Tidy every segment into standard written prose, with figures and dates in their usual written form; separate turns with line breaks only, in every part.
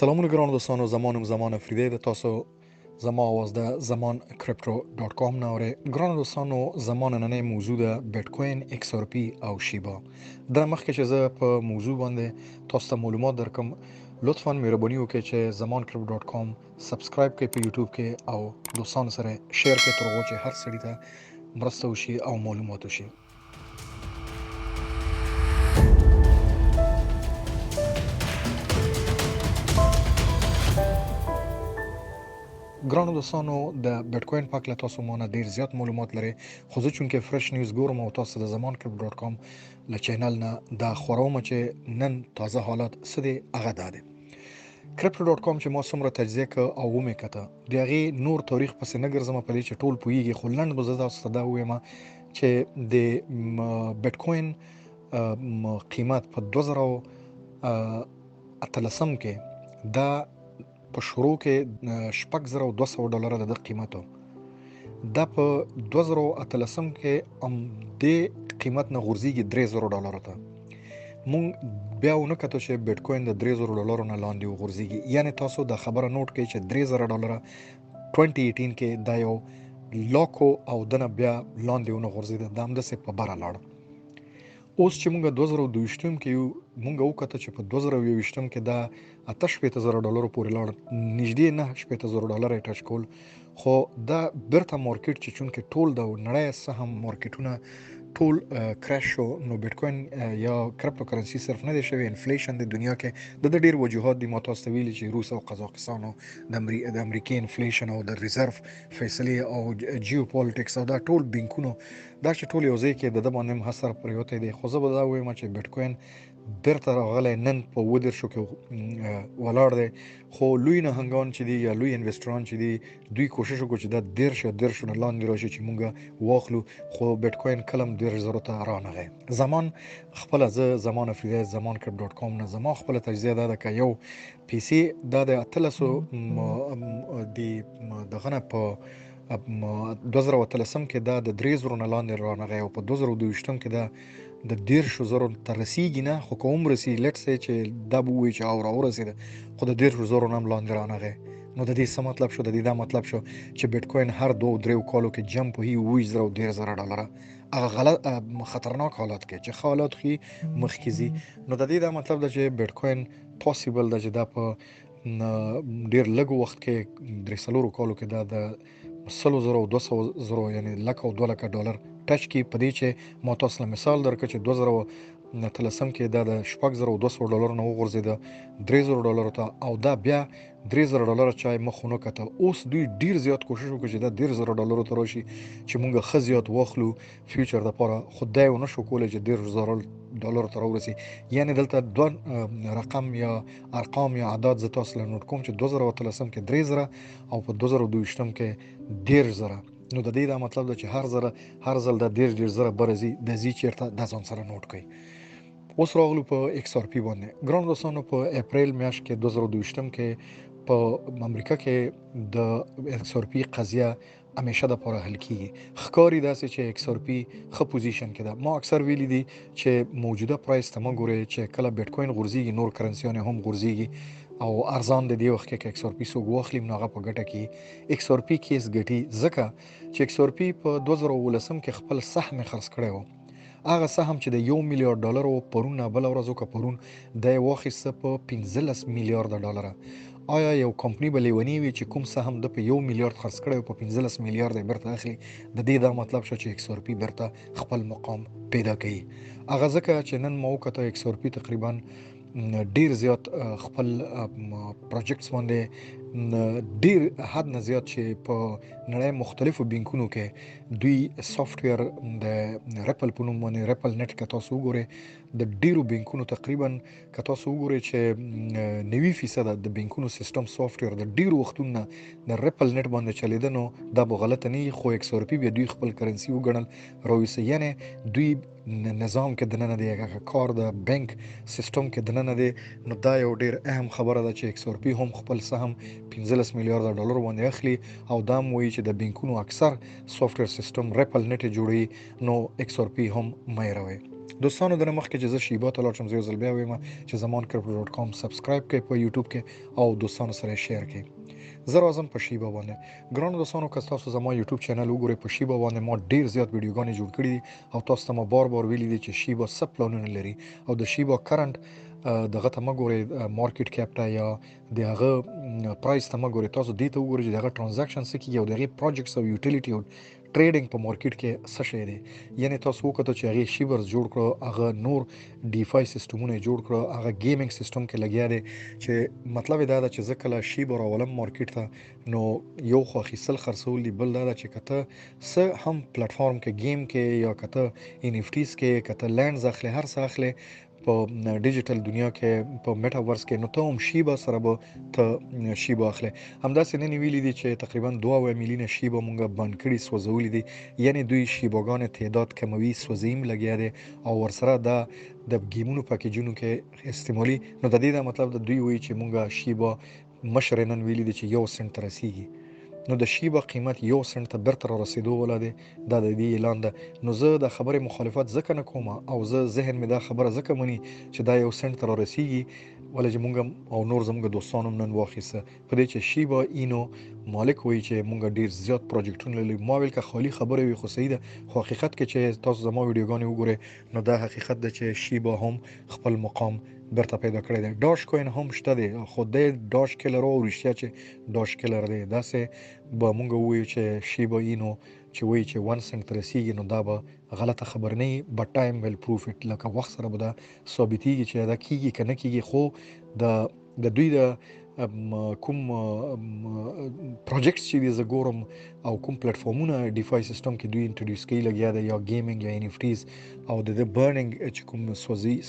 سلامونه ګرانو دوستانو، زمان فریدی د تاسو زما आवाज د زمان crypto.com نه اوري. ګرانو دوستانو، زمان نن موضوع د بیت کوین، ایکس آر پی او شیبا. د مخکې چې زه په موضوع باندې تاسو ته معلومات درکم، لطفاً مهرباني وکړئ چې زمان crypto.com سبسکرایب کړئ په یوټیوب کې او دوستانو سره شیر کړئ تر هغو چې هر سړي ته مرسته وشي او معلومات وشي. ګرانو دوستانو، د بیت کوین په اړه تاسو مونږ ډیر زیات معلومات لري، خو زه چونکه فرش نیوز ګورم او تاسو د زمان crypto.com له چینل نه دا خوروم چې نن تازه حالات څه دي هغه ده. crypto.com چې ما څومره تجزیه ک او ومه کته د هغه نور تاریخ پس نه ګرځم په دې چې ټول پویږي، خو لند به زه تاسو ته دا وایم چې د بیت کوین قیمت په 2013 کې دا په شروع کې $6200 د قیمت دا په 2013 کې د قیمت نه غورځيږي $3000 ته. مونږ بیا ونه کتو چې بیت کوین د $3000 نه لاندې غورځيږي، یعنی تاسو د خبره نوٹ کړئ چې $3000 2018 کې دا یو لاکو او دنه بیا لاندې ونه غورځیده، د همداسې په بره لاړ. اوس چې موږ 2022 کې یو موږ وکړه چې په 2022 کې دا $80,000 پورې لاړ، نږدې $90,000 ټچ کول، خو دا برته مارکیټ چې چونکه ټول د نړۍ سهم مارکیټونه ټول کراش شو، نو بیت کوین یا کرپټو کرنسي صرف نه دی شوی. انفلیشن د دنیا کې د ډیر وجوهات دي، متاسو ویلي چې روس او قزاقستان او د امریکای انفلیشن او د ریزرف فیصله او جیوپولیټکس او دا ټول بانکونو دا چې ټول یو ځای کې د باندې اثر پریوته دي. خو زه به دا وایم چې بیت کوین برته راغلی نن په ودر شو کې ولاړ دی، خو لوی نه هنګان چې دی یا لوی انویسټران چې دی دوی کوشش وکړي چې دا درش نه لاندې راشي چې مونږ واخلو، خو بیت کوین کلم $10,000 ته رانغی. زمان خپل زمان فریدی زمان crypto.com نه زما خپل تجزیه ده که یو پی سي دا د 300 دی دغه نه په 2013 کې دا د $3000 نه لاندې رانغی او په 2022 کې دا د $10,000 ته رسیږي نه، خو کوم رسیږي لیټ سي چې دا به وي چې او رسیده، خو د $10,000 نه لاندې رانغی. نو د دې څه مطلب شو؟ د دې دا مطلب شو چې بیت کوین هر 2-3 کالو کې جمپ هي $10,000 هغه غلط خطرناک حالات کې چې حالات خي مخکزي. نو د دې دا مطلب ده چې بیت کوین پوسیبل ده چې دا په ډیر لږ وخت کې 3 کالو کې دا د $100,000 یعنی $1,00,000 ټچ کی. په دې چې ما تاسو له مثال درکړ چې 2013 کې دا د $6200 نه وغورځیده $3000 ته، او دا بیا $3000 چای مخونه کته. اوس دوی ډیر زیات کوشش وکړي چې دا $10,000 ته راشي چې مونږ خزيات واخلو فیوچر د لپاره، خدای ونه شو کولای چې $10,000 ته ورسي. یعنی دلته دوه رقم یا ارقام یا عدد ز تاسو له نوٹ کوم چې 2013 کې $3000 او په 2022 کې $10,000. نو د دې دا مطلب ده چې هر ځل د $10,000 برزي د زی چیرته د ځان سره نوٹ کړئ. اوس راغلو په ایکس آر پی باندې. ګران دوستانو، په اپریل میاشت کې 2022 کې په امریکا کې د ایکس آر پی قضیه همیشه د پاره حل کیږي. ښکاری داسې چې ایکس آر پی خه پوزیشن کې ده. ما اکثر ویلي دي چې موجوده پرایس ته مګوري چې کله بیت کوین غورځيږي نور کرنسيونه هم غورځيږي او ارزان د دې وخت کې ایکس آر پی سو غوخلی نوغه په ګټه کې ایکس آر پی کیس ګټي، ځکه چې ایکس آر پی په 2019 کې خپل سهم خرڅ کړی و. هغه سهم چې د $1 میلیارډ پرونه بل ورځو کا پرون د واخیسته په $15 میلیارډ. آیا یو کمپنی بلېونی وي چې کوم سهم د په $1 میلیارډ خرڅ کړی په $15 میلیارډ برته اخلي؟ د دې دا مطلب شو چې ایکس آر پی برته خپل مقام پیدا کوي. هغه ځکه چې نن موقته ایکس آر پی تقریبا ډیر زیات خپل پروجیکټس باندې ډیر حد نه زیات چې په نړۍ مختلفو بانکونو کې دوی سافټویر د ریپل په نوم باندې ریپل نت کې تاسو وګورئ د ډیرو بانکونو تقریبا که تاسو وګورئ چې 90% د بانکونو سیستم سافټویر د ډیرو وختونو د ریپل نت باندې چلیدنو دا به غلط نه خو ایکس آر پی به دوی خپل کرنسي وګڼل راويسه، یعنی دوی نظام کې دننه دی کار د بانک سیستم کې دننه دی. نو دا یو ډیر اهم خبره ده چې ایکس آر پی هم خپل سهم $15 میلیارډ باندې اخلي او دا موي چې د بانکونو اکثر سافټویر سیستم ریپل نت جوړي، نو ایکس آر پی هم مېروي. دوستانو د مخکې چې زه شیبا ته لاړ شم زه یو ځل بیا وایم چې زمان کرپټو.com سبسکرایب کړئ په یوټیوب کې او دوستانو سره شیر کړئ. زه راځم په شیبا باندې. ګرانو دوستانو که تاسو زما یوټیوب چینل وګورئ په شیبا باندې ما ډیر زیات ویډیوګانې جوړ کړي دي او تاسو ته ما بار ویلي دي چې شیبا څه پلانونه لري او د شیبا کرنٹ دغه ته مګورئ مارکیټ کیپ ته یا د هغه پرایس ته مګورئ تاسو دې ته وګورئ چې دغه ترانزیکشن څه کیږي او دغه پروجیکټس او یوټیلیټي او ټریډینګ په مارکیټ کې څه شی دی. یعنی تاسو وکړو چې هغه شیبرز جوړ کړو هغه نور ډیفای سیستمونه جوړ کړو هغه گیمینګ سیستم کې لګیا دی چې مطلب دا ده چې ځکه لا شیبر اولم مارکیټ ته نو یو خو اخیستل خرڅول دی بل دا ده چې کته څه هم پلیټ فارم کې گیم کې یا کته ان اف ټیز کې کته لینډز اخلي هر څه اخلي په ډیجیټل دنیا کې په میټاورس کې نو ته هم شیبا سره به ته شیبا اخلي. همداسې نن ویلي دي چې تقریبا 2 میلیونه شیبا مونږه بند کړي سوځولي دي یعنی دوی شیباګان تعداد کموي سوځیم لګیا دي او ورسره دا د گیمونو پاکیجونو کې استعمالي نو د دې دا مطلب د دوی وی چې مونږه شیبا مشر نن ویلي دي چې 1 سنت رسیږي نو د شیبا قیمت 1 سنت ته برته را رسیدو ولاده دا د دې اعلان ده. نو زه د خبرې مخالفت ځکه نه کوم او زه ذهن مې دا خبره ځکه مني چې دا 1 سنت ته را رسیږي ولې چې مونږ او نور زموږ دوستانو نن واخیسه په دې چې شیبا اینو مالک وایي چې مونږ ډیر زیات پروجیکټونه لري ما ویل که خالی خبره وي خو صحیح ده خو حقیقت کې چې تاسو زما ویډیوګانې وګورئ نو دا حقیقت ده چې شیبا هم خپل مقام برته پیدا کړی دی. ډاش کوین هم شته دی خو د ډاش کلر او رښتیا چې ډاش کلر دی داسې به مونږ وایو چې شیبا اینو چې وایي چې 1 سنت رسیږي نو دا به غلطه خبر نه وي بټ ټایم ویل پروف اټ لکه وخت سره به دا ثابتېږي چې دا کیږي که نه کیږي خو د دوی د کوم پروجیکټس چې زه ګورم او کوم پلیټ فارمونه ډیفای سیستم کې دوی انټروډیوس کوي لګیا ده یا گیمینګ یا ان اف ټیز او د برنینګ چې کوم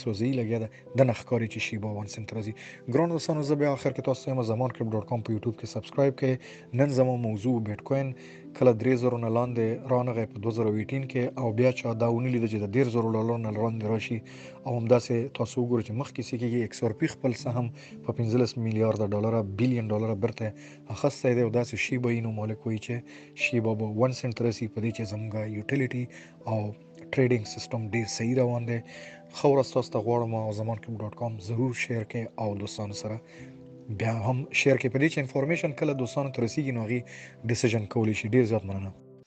سوزي لګیا ده د نخکاری چې شیبا 1 سنت راځي. ګران دوستانو زه بیا اخر کې تاسو ته زمان کرپټو.com په یوټیوب کې سبسکرایب کړئ. نن زمو موضوع بیت کوین کله 3000 نه لاندې رانغه په 2018 کې او بیا چا دا ونیل چې د 10000 نه لاندې راشي او همداسې تاسو وګورئ چې مخکې سې کې 100 خپل سهم په 15 میلیارډ ډالر بلین ډالر برته اخسته دی او داسې شیبا اینو مالک وایي چې شیبا به 1 سنت رسي په دې چې زموږ یوټیلیټي او ټریډینګ سیستم ډیر صحیح روان دی. خو تاسو ته غواړم او زمان کرپټو.com ضرور شیر کړئ او دوستانو سره بیا هم شیر کړئ په دې چې انفارمیشن کله دوستانو ته رسیږي نو غي ډیسیژن کولی شي. ډیر زیات مننه.